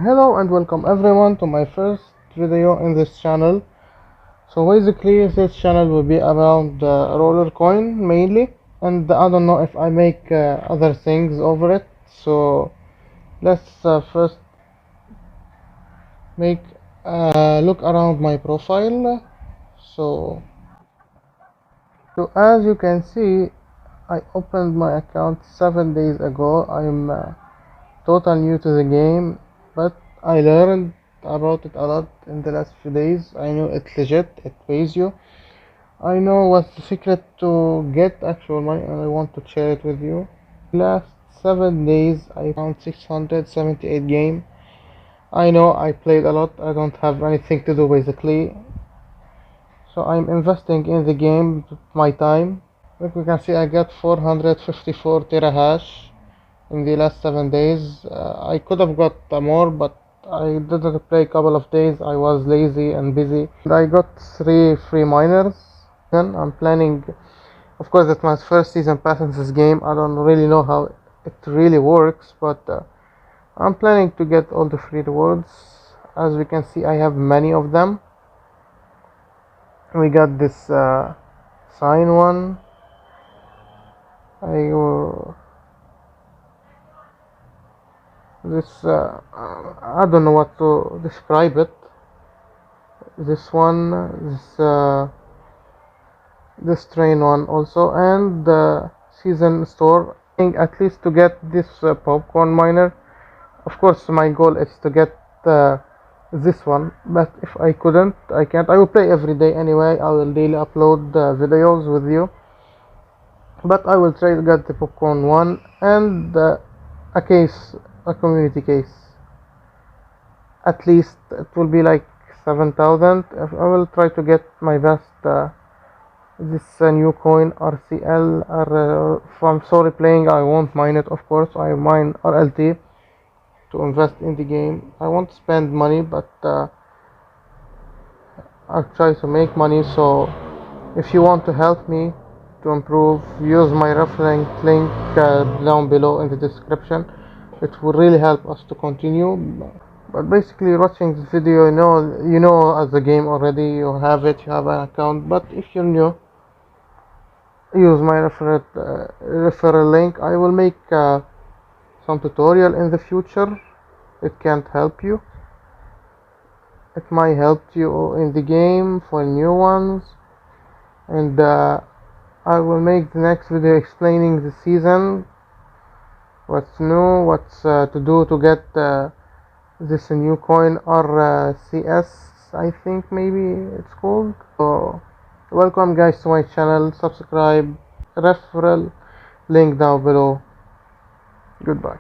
Hello and welcome everyone to my first video in this channel. So basically this channel will be about the roller coin mainly, and I don't know if I make other things over it. So let's first make a look around my profile. So as you can see, I opened my account 7 days ago. I'm total new to the game, but I learned about it a lot in the last few days. I know it's legit, it pays you. I know what's the secret to get actual money, and I want to share it with you. Last 7 days I found 678 game. I know I played a lot, I don't have anything to do basically. So I'm investing in the game my time. Like we can see, I got 454 terahash in the last 7 days. I could have got more, but I didn't play a couple of days. I was lazy and busy. And I got 3 free miners. Then I'm planning, of course, it's my first season pass in this game. I don't really know how it really works, but I'm planning to get all the free rewards. As we can see, I have many of them. We got this sign one. I don't know what to describe it. This one, this train one also, and the season store. I think at least to get this popcorn miner. Of course, my goal is to get this one, but if I couldn't, I can't. I will play every day anyway. I will daily upload videos with you, but I will try to get the popcorn one and a case, a community case. At least it will be like 7,000. I will try to get my best. This new coin RCL, if I'm sorry playing, I won't mine it. Of course, I mine RLT to invest in the game. I won't spend money, but I'll try to make money. So if you want to help me to improve, use my reference link down below in the description. It will really help us to continue. But basically, watching this video, you know as the game already, you have it, you have an account. But if you're new, use my referral link. I will make some tutorial in the future. It can't help you. It might help you in the game for new ones, and I will make the next video explaining the season, what's new, what's to do to get this new coin, or CS, I think maybe it's called. So welcome guys to my channel. Subscribe, referral link down below. Goodbye.